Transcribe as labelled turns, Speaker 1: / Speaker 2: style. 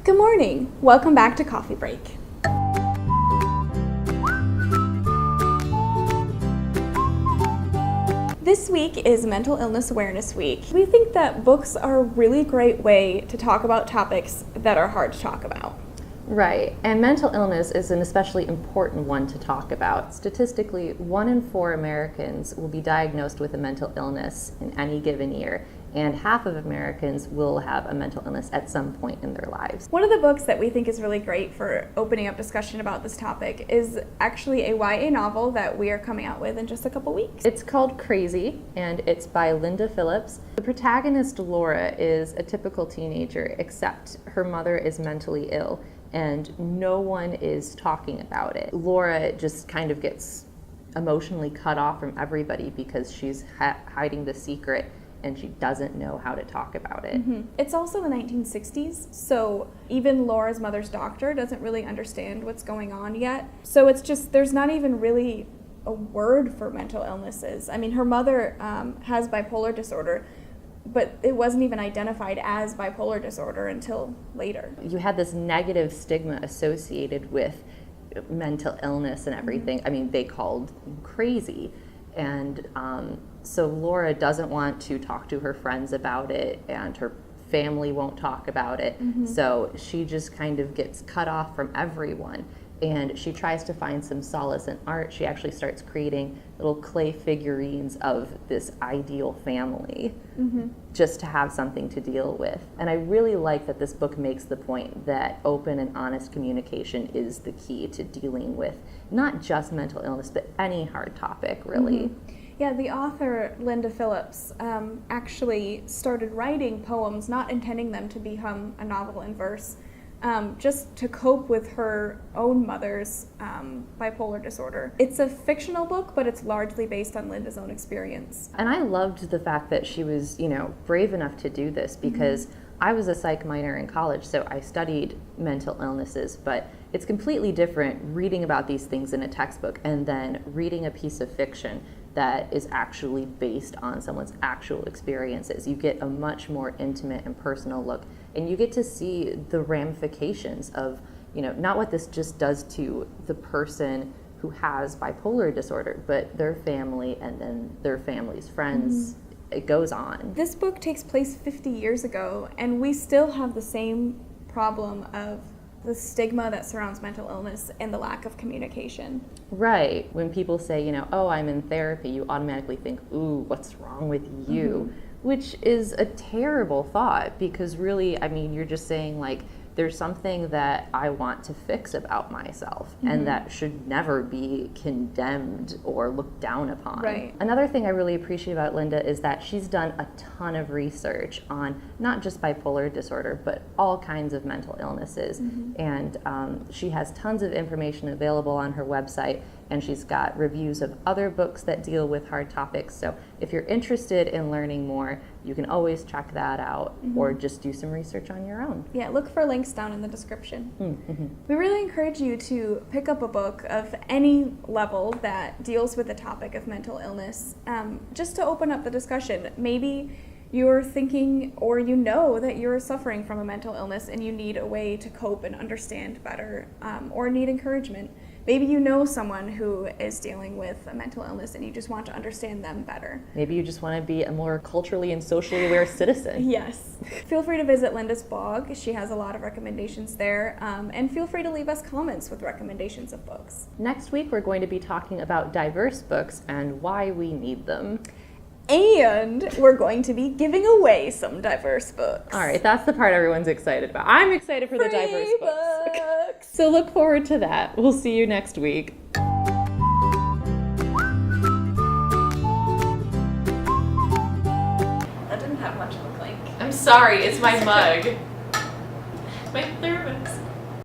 Speaker 1: Good morning. Welcome back to Coffee Break. This week is Mental Illness Awareness Week. We think that books are a really great way to talk about topics that are hard to talk about.
Speaker 2: Right, and mental illness is an especially important one to talk about. Statistically, 1 in 4 Americans will be diagnosed with a mental illness in any given year, and half of Americans will have a mental illness at some point in their lives.
Speaker 1: One of the books that we think is really great for opening up discussion about this topic is actually a YA novel that we are coming out with in just a couple weeks.
Speaker 2: It's called Crazy, and it's by Linda Phillips. The protagonist, Laura, is a typical teenager, except her mother is mentally ill, and no one is talking about it. Laura just kind of gets emotionally cut off from everybody because she's hiding the secret and she doesn't know how to talk about it.
Speaker 1: Mm-hmm. It's also the 1960s, so even Laura's mother's doctor doesn't really understand what's going on yet. So it's just, there's not even really a word for mental illnesses. I mean, her mother has bipolar disorder, but it wasn't even identified as bipolar disorder until later.
Speaker 2: You had this negative stigma associated with mental illness and everything. Mm-hmm. I mean, they called crazy. And so Laura doesn't want to talk to her friends about it, and her family won't talk about it. Mm-hmm. So she just kind of gets cut off from everyone. And she tries to find some solace in art. She actually starts creating little clay figurines of this ideal family, mm-hmm. just to have something to deal with. And I really like that this book makes the point that open and honest communication is the key to dealing with not just mental illness, but any hard topic, really.
Speaker 1: Mm-hmm. Yeah, the author, Linda Phillips, actually started writing poems, not intending them to become a novel in verse, just to cope with her own mother's bipolar disorder. It's a fictional book, but it's largely based on Linda's own experience.
Speaker 2: And I loved the fact that she was, brave enough to do this, because mm-hmm. I was a psych minor in college, so I studied mental illnesses, but it's completely different reading about these things in a textbook and then reading a piece of fiction that is actually based on someone's actual experiences. You get a much more intimate and personal look, and you get to see the ramifications of, not what this just does to the person who has bipolar disorder, but their family and then their family's friends. Mm-hmm. It goes on.
Speaker 1: This book takes place 50 years ago, and we still have the same problem of the stigma that surrounds mental illness and the lack of communication. Right.
Speaker 2: When people say, oh, I'm in therapy, you automatically think, ooh, what's wrong with you? Mm-hmm. Which is a terrible thought, because really, you're just saying, there's something that I want to fix about myself, mm-hmm. and that should never be condemned or looked down upon.
Speaker 1: Right.
Speaker 2: Another thing I really appreciate about Linda is that she's done a ton of research on not just bipolar disorder, but all kinds of mental illnesses. Mm-hmm. And she has tons of information available on her website, and she's got reviews of other books that deal with hard topics. So if you're interested in learning more, you can always check that out, mm-hmm. or just do some research on your own.
Speaker 1: Yeah, look for links down in the description.
Speaker 2: Mm-hmm.
Speaker 1: We really encourage you to pick up a book of any level that deals with the topic of mental illness, just to open up the discussion. Maybe you're thinking, or that you're suffering from a mental illness and you need a way to cope and understand better, or need encouragement. Maybe you know someone who is dealing with a mental illness and you just want to understand them better.
Speaker 2: Maybe you just want to be a more culturally and socially aware citizen.
Speaker 1: Yes. Feel free to visit Linda's blog. She has a lot of recommendations there. And feel free to leave us comments with recommendations of books.
Speaker 2: Next week, we're going to be talking about diverse books and why we need them.
Speaker 1: And we're going to be giving away some diverse books.
Speaker 2: All right, that's the part everyone's excited about. I'm excited for the diverse books. So look forward to that. We'll see you next week.
Speaker 1: That didn't have much of a clink.
Speaker 2: I'm sorry, it's my mug. My thermos.